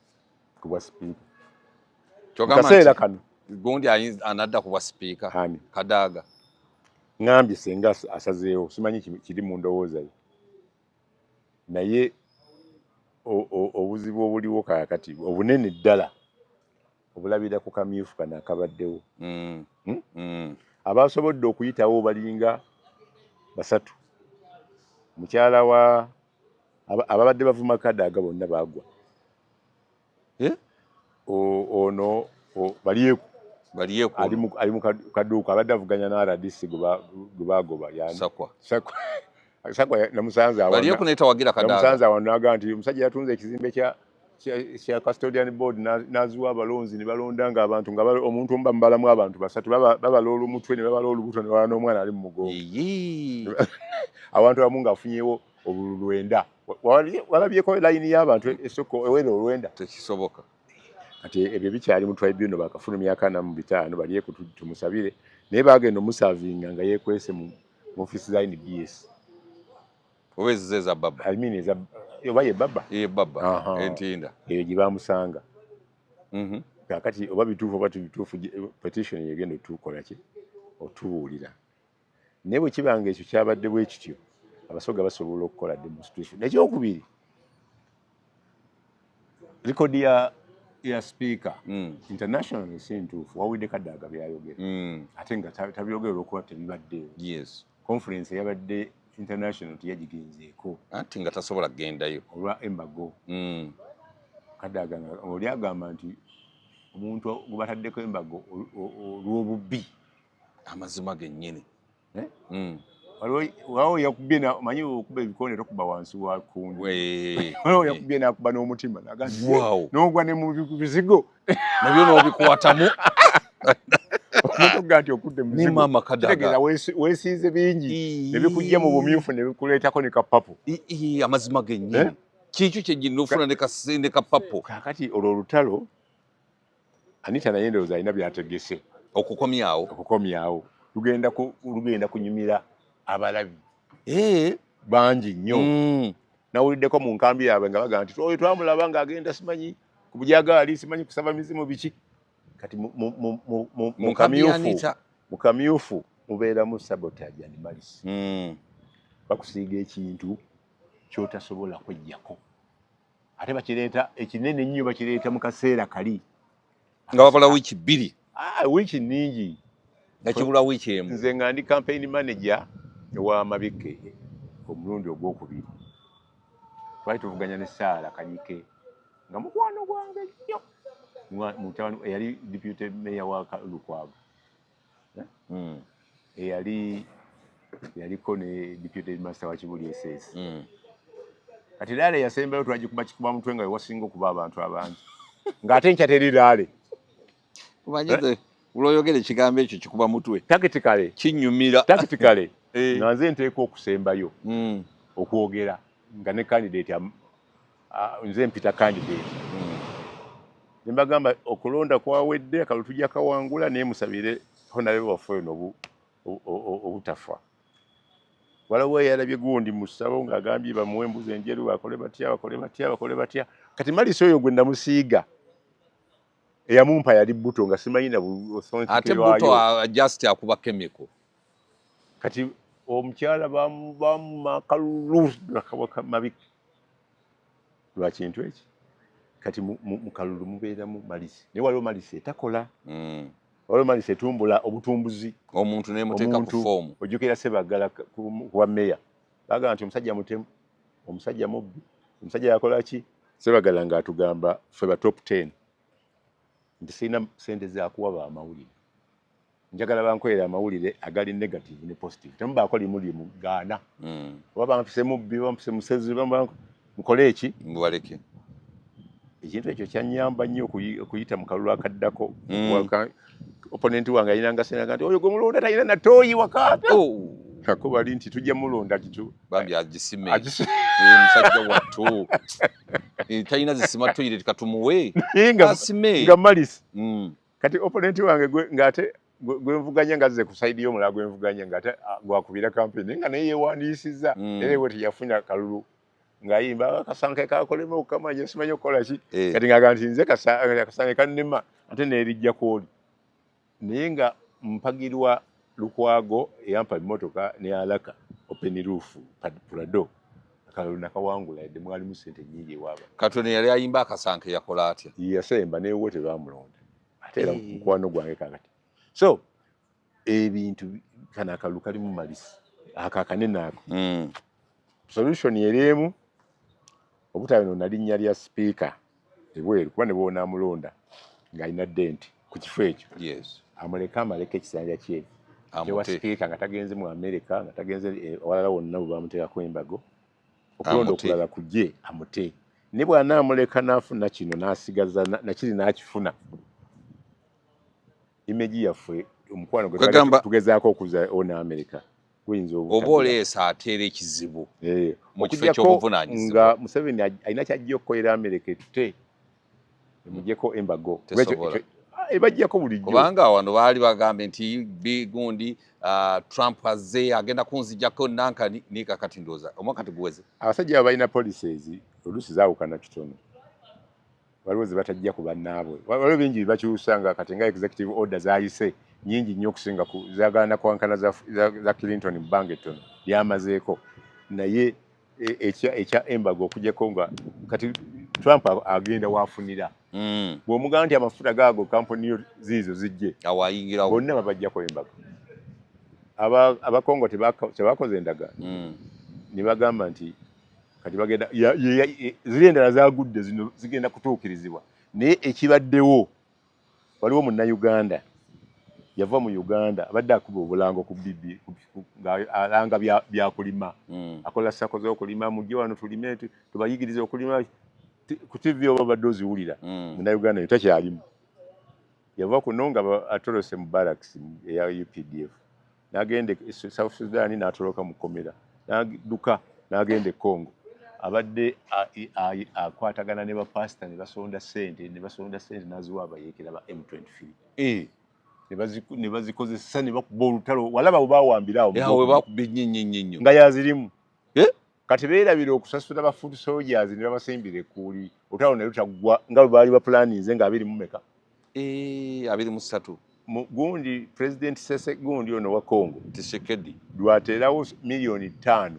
ku bwa sipiika kaseera kano gundi anadda ku bwa sipiika Kadaga ngambye senga asazeewo simanyi kiri mu ndowooza ye naye obuzibu obuliwo kaakati obunene ddala obulabira ku kamyufu kano akabaddewo abasobodde okuyitawo balinga 3 mukyala wa ababadde bavuma Kadaga bonna baagwa ono balyeku ali mu kaduuka abadde avuganya na RDC gwe bagoba Sakwa Sakwa namusanza awo. Baliyo kuneta wagira Kadaga. Namusanza awo naga nti omusajja yatunze ekizimbe kya custodian board nazuwa abalonzi ne balondanga abantu nga omuntu omba mbalamu abantu basatu babalola omutwe ne babalola olubuto ne bala n'omwana ali mu mugongo. Abantu abamu ng'afunyewo obululu 9. Walabyeko layini y'abantu esoko ewera olwenda. Tekisoboka. Kati ebyo bikyali mu tribunal bakafulumya 45 baliye tumusabire naye bagenda omusavinga nga yeekwese mu office za NBS. Owezi za baba. I mean eza yoba ye baba. Baba. Entinda. Eyo gye bamusanga. Kakati oba bituufu oba tubituufu petition yegenda otukola ki otuwulira. Naye bwe kibanga ekyo kyabadde bwe kityo abasoga basobola okukola demonstration. Ekyokubiri record ya speaker international sintuufu wawulidde Kadaga byayogera ate nga tabyogera okuba tebibaddeyo. Yes. Conference yabadde international tiyagigenzeeko anti nga tasobola kugendayo olwa embago. Kadaga oli agamba nti omuntu gwe bataddeko embago olw'obubbi amazima gennyini. Waliwo yakubye manyi okuba ebikoone tokuba wansi wa kundu. Waliwo yakubye n'akuba n'omutima n'ogwa ne mu bizigo nabyo n'obikwatamu. Omutuga nti okudde mu bizigo Mama Kadaga weesiize bingi ne bikujja mu bumyufu ne bikuleetako ne kapapu. Amazima gennyini kikyo kyennyini ofuna ne kapapu. Kakati olwo olutalo Anita naye ndowooza alina byategese okukomyawo lugenda kunyumira abalabi bangi nnyo. Nawuliddeko mu nkambi yaabwe nga baga nti oyo twamulaba ng'agenda simanyi ku bujagaali simanyi kusaba mizimu biki. Kati mu kamyufu mubeeramu sabotage and malice. Bakusiiga ekintu kyotasobola kwejjako ate bakireeta ekinene nnyo bakireeta mu kaseera kali nga wabula wiiki 2. Wiiki nningi nakibula wiiki emu. Nze nga ndi campaign manager ewa Mabike omulundi ogwokubiri twali tuvuganya ne Saala Kanyike nga mukwano gwange nnyo mutabani eyali deputy mayor wa Lukwago yaliko ne deputy master wa Kibuli SS. Kati Laale yasembayo twagikuba kikuba mutwe nga wasinga okuba abantu abangi ng'ate nkya teri Laale. Umanyize uloyogera ekigambo ekyo kikuba mutwe tactically kinyumira tactically nga nze nteeka okusembayo okwogera nga ne candidate nze mpita candidate ne mbagamba okulonda kwawedde akalulu tujja kawangula naye musabire honorable waffe ono obutafa. Waliwo eyalabye gundi mu ssabo ng'agambye bamuwe embuzi enjeru bakole batya. Kati Maliso oyo gwe namusiiga eyamumpa yali Buto nga simanyi na ate Buto just akuba chemical. Kati omukyala bamumakalulu nakabaka Mabiki lwa kintu eki. Kati mu kalulu mubeeramu Malisi naye waliwo Malisi etakola. Waliwo Malisi etumbula obutumbuzi omuntu nemuteeka ku foomu. Ojjukira Sebagala kuwa meya baga nti omusajja mutemu omusajja mubbi omusajja yakola ki. Sebagala ng'atugamba ffe ba top 10 nti sirina sente zakuwa amawulire njagala bankolera amawulire agali negative ne positive temubaako limu gaana oba bampise mubbi bampise musezi mukole eki mbaleke. Ekintu ekyo kyanyamba nnyo okuyita mu kalulu akaddako. Opponent wange ayinanga senanga nti oyo gwe mulonda talina na tooyi wakaata ako bali nti tujja mulonda kitu bambi agisime musajja wattu talina zisima toilet katumuwe asime nga Malisi. Kati opponent wange ng'ate gwenvuganya nga azze ku side y'omulala gwenvuganya ng'ate gwakubira campaign nga naye yeewandiisizza era ewe teyafuna kalulu ng'ayimba akasanke kakolemu okamanya simanyi okukola ki. Kati ng'agamba nti nze akasanke kannema ate neerijja kwoli naye nga mpagirwa Lukwago eyampa emmotoka ne Alaka open roof Prado akalulu nakawangula yadde mwalimu ssente nnyingi ewaaba. Katone yali ayimba akasanke yakola atya yasemba neewo tebamulonda ate era mukwano gwange kakati. So ebintu kana akalulu kalimu Malisi akakanene ako. Solution eriemu obutabe no nalinnya lya speaker ebweru kuba ne boonamulonda ng'alina denti ku kifo ekyo. Yes. Amuleka amaleka ekisanja kye tewa speaker nga tagenze mu America nga tagenze walala wonna bamuteekako embago okulonda okulala kujje amute ne bw'anaamuleka n'afuna kino n'asigaza nakiri n'akifuna image yaffe omukwano gwe tugezaako okuza ona America guyinza oba oleesa ateera ekizibu mu kifo eky'obuvunaanyizibwa nga Museveni alina kyajja okukolera America etute emugyeko embago ebajjako bulijjo kubanga wano baali bagambe nti gundi Trump azze agenda kunzijjako nanka nikakati ndooza omwaka tiguweze abasajja abalina policies oluusi zaawukana kitono waliwo ze batajja ku bannaabwe waliwo bingi bibakyusa nga kati nga executive order zaayise nyingi nnyo okusinga zaagaana kwankana za Clinton mu bbanga ettono lyamazeeko naye ekya embago okugyeko nga kati Trump agenda waafunira bw'omugamba nti amafuta gaago kampuni ziizo zijje awayingirawo bonna babajjako embago abakongo tebakoze endagaano ne bagamba nti kati bagenda ziri endala zagudde zino zigenda kutuukirizibwa naye ekibaddewo waliwo munnayuganda yava mu Uganda abadde akuba obulango ku bibi ng'alanga byakulima akola sako z'okulima mujje wano tulime tubayigirize okulima ku TV oba badde oziwulira munnayuganda yo takyalimu yava kuno nga atolose mu barracks eya UPDF n'agenda South Sudan n'atoloka mu Komera n'adduka n'agenda e Congo abadde akwatagana ne bapasita ne basonda ssente n'aziwa abayeekera ba M23 ne bazikozesa ne bakuba olutalo walaba bwe baawambira awo bakuba ennyo nga yazirimu kati beerabira okusasula ba food soldiers ne babasimbira ekkuuli olutalo ne lutaggwa nga bwe baali bapulaninze nga 23 23 gundi President gundi ono wa Congo Tshisekedi lwateerawo milioni 5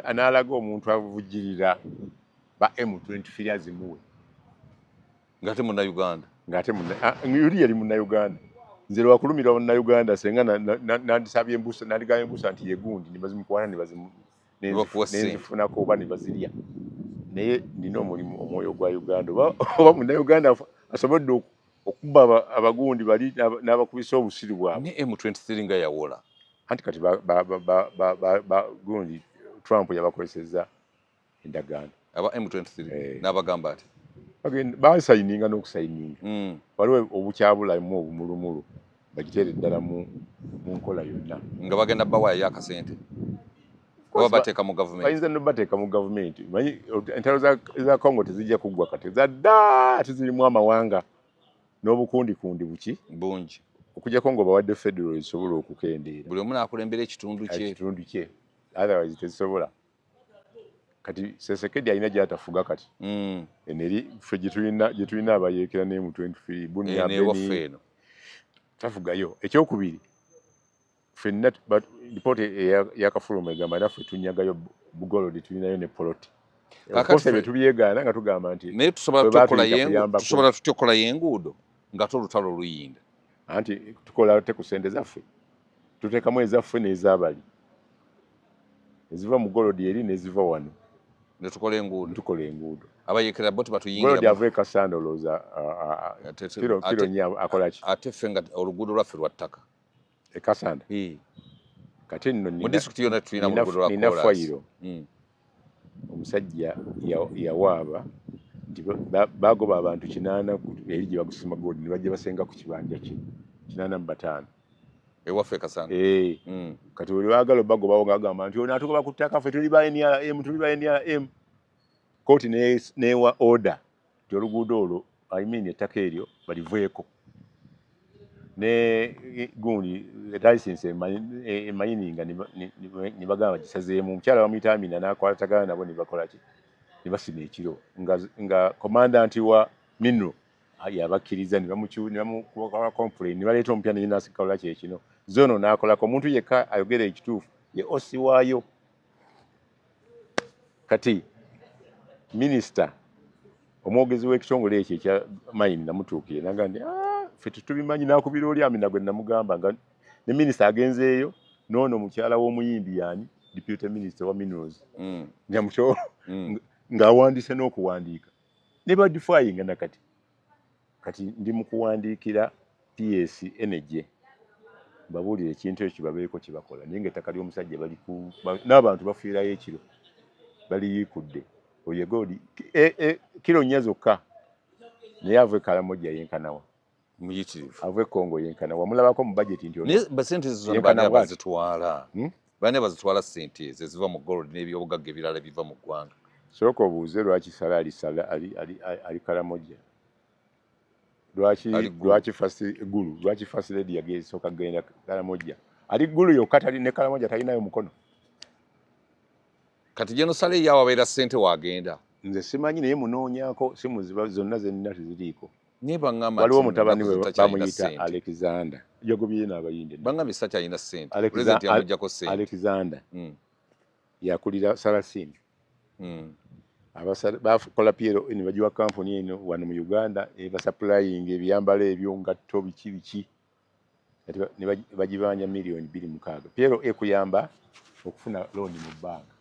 anaalaga omuntu avujjirira ba M23 azimuwe ngate munnayuganda yuli yali munnayuganda nze lwakulumira munnayuganda senga nandisabye embusa nandigaba embusa nti yegundi nebazimukwana nenzifunako oba nebazirya naye nina omulimu omwoyo gwa Uganda oba munnayuganda asobodde okuba abagundi bali n'abakubisa obusiru bwabwe ne M23 nga yawola anti kati gundi Trump yabakozeseza endagaano aba M23 n'abagamba ati basayininga n'okusayininga waliwo obukyabulamu obumulumulu bagiteere ddala mu nkola yonna nga bagenda bawaayo akasente oba bateeka mu gavumenti bayinza nobateeka mu gavumenti manyi entalo za Congo tezijja kuggwa kati zadda tizirimu amawanga n'obukundikundi buki bungi okujjako nga bawadde federal esobola okukendeera buli omu n'akulembera ekitundu kye otherwise tezisobola kati Tshisekedi alina gyatafuga kati eneri ffe gye tulina abayeekera ne M23 bunyaabeni tafugayo ekyokubiri ffenna lipooti eyakafuluma egamba naffe tunyagayo bugolodi tulinayo ne poloti kose bye tubyegaana nga tugamba nti naye tusobola tutya okukolayo enguudo nga tolutalo oluyinda anti tukola te ku ssente zaffe tuteekamu ezaffe n'ezabali eziva mu golodi eri n'eziva wano netukola enguudo abayeekera bo tebatuyingira golodi ava ekasanda olowooza kiro nnyo akola ki ate ffe nga oluguudo lwaffe lwa ttaka ekasanda kati nno mu disitulikiti yonna tulina mu luguudo lwa nina fayiro omusajja yawaaba nti bagoba abantu 8 eri gye bagusima golodi ne bajja basenga ku kibanja kye 85 ewaffe kasanga kati oli baagala bagobawo ng'agamba nti ono atugoba ku ttaka ffe tuli ba NRM kooti neewa order nti oluguudo olwo ettaka eryo baliveeko ne gundi license emayininga ne bagamba gisazeemu omukyala bamuyita Amina n'akwatagana nabo ne bakola ki ne basima ekiro nga commandant wa Minro yabakkiriza ne bamukuba complain ne baleeta omupya naye n'asikaola kyekino zono n'akolako omuntu yekka ayogera ekituufu ye osi waayo kati minisita omwogezi w'ekitongole ekyo ekya mayini namutuukire naga nti ffe tetubimanyi n'akubira oli Amina gwe namugamba nga ne minisita agenzeeyo n'ono mukyala w'omuyimbi yani deputy minister wa minerals nyamukyolo ng'awandiise n'okuwandiika ne badifyinga nakati ndi mu kuwandiikira PS Energy babuulire ekintu ekyo babeeko kye bakola naye ng'ettaka ly'omusajja n'abantu bafiirayo ekiro baliyiikudde oyo egoodi kiro 4 zokka naye ava e Karamoja yenkanawa muyitirivu ava e Congo yenkanawa mulabako mu bajeti nti naye basente ezo zonna baani abazitwala baani abazitwala ssente ezo eziva mu gold n'ebyobugagga ebirala biva mu ggwanga sooka obuuze lwaki sala ali Karamoja lwaki fasi lady yagesooka kgenda Karamoja ali ggulu yokka tali ne Karamoja talinayo mukono kati gye nosala eyaawo abeera ssente wagenda nze simanyi naye munoonyako simu zonna zenina teziriiko naye baŋŋamba waliwo mutabani we bamuyita Alexander yagobye n'abayinde baŋŋamba sakyalina ssente pulezidenti yamugyako ssente Alexander yakulira Saracen bakola PLO ne bagiwa kampuni eno wano mu Uganda ebasupplying ebyambalo ebyo ngatto biki ne bagibanja miliyoni 2.6 PLO ekuyamba okufuna loan mu banka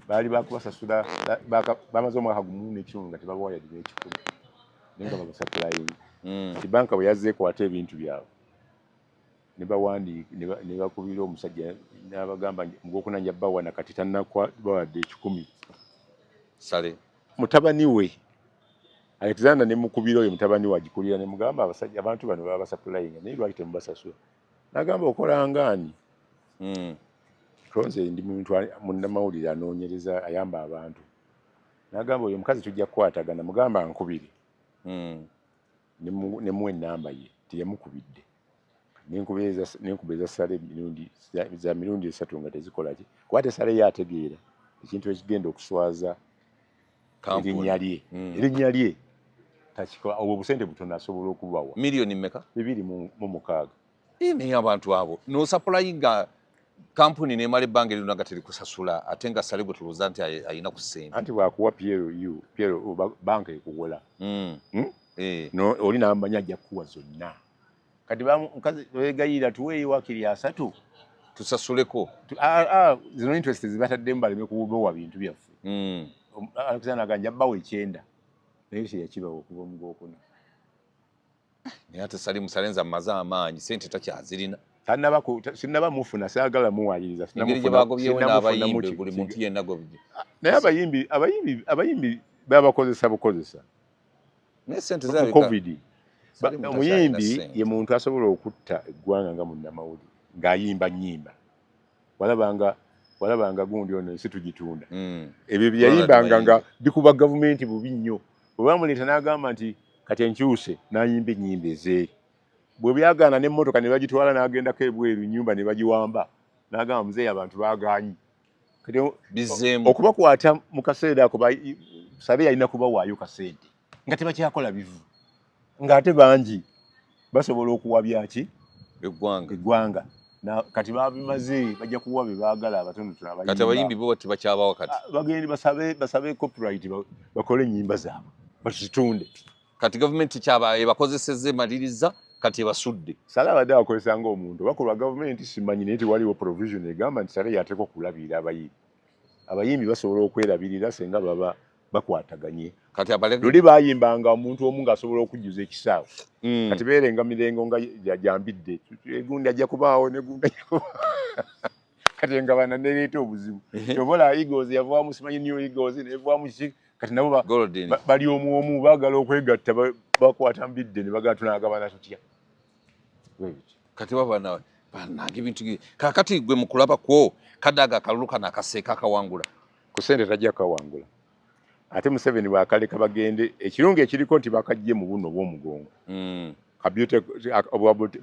baali bakubasasula bamaze omwaka gumu n'ekitundu nga tebabawa yadde n'ekikumi naye nga babasupplying banka bwe yazze ekwata ebintu byabwe ne bawandiika ne bakubira omusajja n'abagamba ng'okuna nja bawana kati tannabawadde 10 sale mutabani we Alexander ne mukubira oyo mutabani we agikulira ne mugamba abasajja abantu bano baba supplying naye lwaki temubasasula n'agamba okola ngaani Tonze ndi muntu munnamawulire anoonyereza ayamba abantu n'agamba oyo omukazi tujja kukwatagana mugamba nkubiri ne muwe ennamba ye teyamukubidde nenkubiriza sale za mirundi 3 nga tezikola ki kwate sale yategeera ekintu ekigenda okuswaza erinnya lye takikola obwo busente butono asobola okubawa miliyoni mmeka 2.6 naye abantu abo nosaplayinga kampuni nemala ebbanga erino nga terikusasula ate nga sale gwe tulowooza nti ayina ku ssente anti bwakuwa PLO banka ekuwola oli n'amanya ajja kukuwa zonna kati mukazi wegayira tuweeyo wakiri 3 tusasuleko zino interest zibataddemu baleme kubowa bintu byaffe Alexander aganja bawo 9 naye teyakibawo okuva mu Gwokuna naye ate sali musalenza mmaze amaanyi sente takyazirina sinaba mufuna saagala muwayiriza engeri gye bagobyewo n'abayimbi buli muntu yenna gobye naye abayimbi babakozesa bukozesa naye sente covid omuyimbi ye muntu asobola okutta eggwanga nga munnamawulire ng'ayimba nnyimba walabanga gundi ono ensi tugitunda ebyo byeyayimbanga nga bikuba gavumenti bubi nnyo bwe bamuleeta n'agamba nti kati enkyuse n'ayimba ennyimba ezeeri bwe byagaana n'emmotoka ne bagitwala n'agendako ebweru nnyumba ne bagiwamba n'agamba muzeeyi abantu baagaanyi okubakwata mu kaseera ako sale yalina kubawaayo kasente nga tebakyakola bivu ng'ate bangi basobola okuwa byaki eggwanga kati babimaze bajja kuwa be baagala abatonotono kati abayimbi bo tebakyabawo kati bagende basabe copyright bakole ennyimba zaabwe bazitunde kati gavumenti kyaba ebakozesezza emaliriza kati ebasudde sale abadde abakozesa ng'omuntu bakolwa gavumenti simanyi naye tewaliwo provision egamba nti sale yateeka okulabirira abayimbi basobola okwerabirira senga baba bakwataganye kati luli bayimbanga omuntu omu ng'asobola okujjuza ekisaawe kati beerenga mirengo nga jambidde egundi ajja kubaawo negundi ajja kubaawo kati engabana nereeta obuzibu tobola Eagles yavaamu simanyi New Eagles nevaamu kiki kati nabo bali omu baagala okwegatta bakwata mbidde ne bagala tunagabana tutya kati babana banange ebintu kakati gwe mu kulaba kwo Kadaga akalulu kano akaseeka akawangula ku ssente tajja kawangula ate Museveni bwakaleka bagende ekirungi ekiriko nti bakajje mu buno bw'omugongo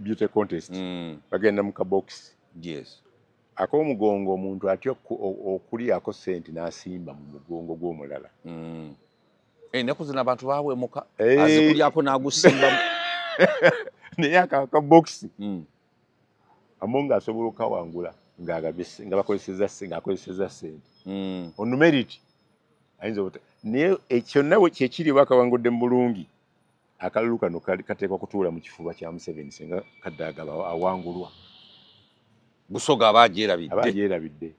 beauty contest bagenda mu kabox ak'omugongo omuntu atya okulyako ssente n'asimba mu mugongo gw'omulala ennaku zino abantu bawemuka azikulyako n'agusimbamu naye akabox amonga asobola okawangula nga bakozeseza ssente onumeriti ayinza naye kyonna kyekiri bakawangudde mu bulungi akalulu kano kateekwa kutuula mu kifuba kya Museveni singa Kadaga awangulwa Busoga abagyerabidde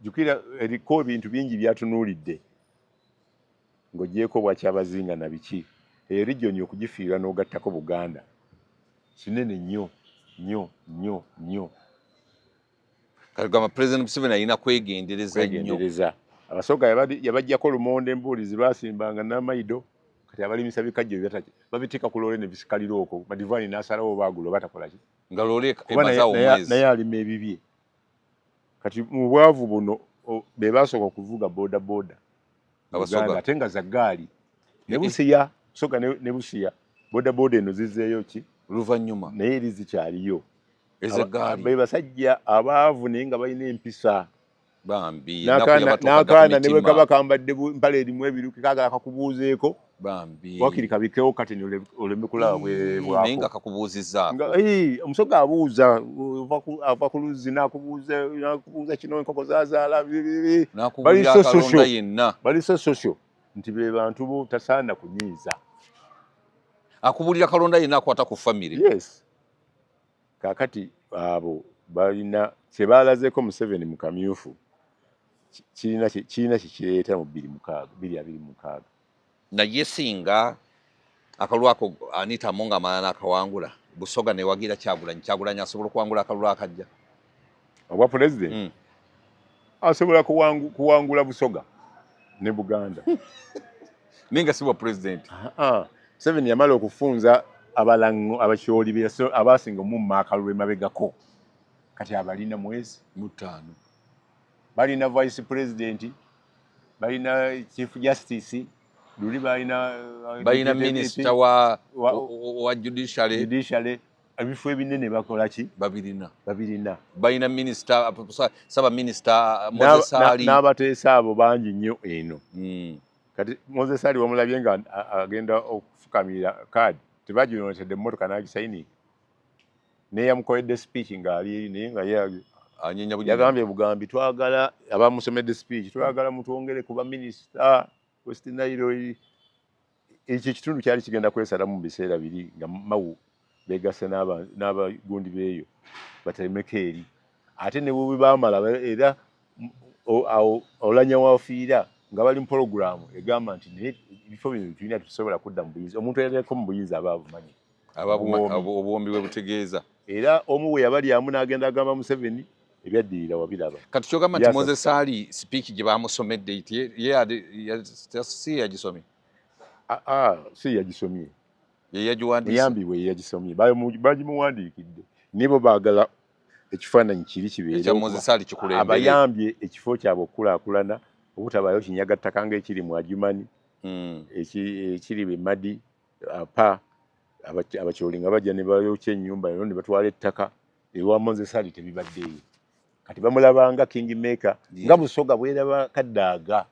jukira eriko ebintu bingi byatunuulidde ng'ogyeko bwakyabazinga na biki eyo region okugifiirwa n'ogattako Buganda kinene nnyo nnyo. Kagamba President Museveni alina kwegendereza nnyo. Abasoga yabajjako lumonde embuulizi basimbanga n'amaido kati abalimisa bikajjo babiteeka ku loole ne bisikalira okwo Madivaani n'asalawo baagula batakola ki nga loole emazawo mwezi naye alima ebibye kati mu bwavu buno be basooka okuvuga boda abasoga ate nga za ggaali ne Busiya soga ne Busiya boda eno zizzeeyo ki luvannyuma naye eri zikyaliyo ezeggaali be basajja abaavu naye nga balina empisa bambi n'akaana ne bwe kaba kambadde mpale erimu ebiruke kaagala kakubuuzeeko bambi wakiri kabikewo kateni oleme kulaba bwebwako naye nga kakubuuzizzaako omusoga abuuza ava ku luzzi n'akubuuza kino enkoko zazaala n'akubulira akalonda yenna bali so social nti be bantu bo tasaana kunyiiza akubulira kalonda yenna akwata ku family yes kakati abo balina kyebalazeeko Museveni mu kamyufu kirina kikireeta mu 2026 naye singa akalulu ako Anita Among amala n'akawangula Busoga ne wagira Kyagulanyi asobola okuwangula akalulu akajja obwa president asobola kuwangula Busoga ne Buganda ninga si bwa president Museveni yamala okufunza abalango abakyoli abasinga mu akalulu emabegako kati abalina mwezi 5 balina vice president balina chief justice luli balina minister wa judiciary ebifo ebinene bakola ki babirina balina minister saba minister Moses Ali n'abateesa abo bangi nnyo eno kati Moses Ali wamulabye nga agenda okufukamira card tebaginootedde emmotoka n'agisayininga naye yamukoledde speech ng'ali naye nga yagambye Bugambi twagala abamusomedde speech twagala mutwongere kuba minisita West Nile ekyo kitundu kyali kigenda kwesalamu mu biseera biri nga mawu begase n'abagundi beeyo batemeko eri ate ne bubi baamala era Oulanyah wafiira nga bali mu programu egamba nti naye ebifo bino tulina tusobola kudda mu buyinza omuntu eyaleko mu buyinza aba abumanyi obuwombi bwe butegeeza era omu bwe yabalyamu n'agenda agamba Museveni ebyaddirira wabiraba kati kyogamba nti Moses Ali speech gye bamusomedde si yagisomye si yagisomye yeyambiwe yagisomye bagimuwandiikidde nibo baagala ekifaananyi kiri kibeere abayambye ekifo kyabwe okukulaakulana obutabaayo kinyagattaka ng'ekiri mu Adjumani ekiri Bemadi abakyoli nga bajja ne bayokya ennyumba eno ne batwala ettaka ewa Moses Ali tebibaddeeyo kati bamulabanga King Maker nga Busoga bweraba Kadaaga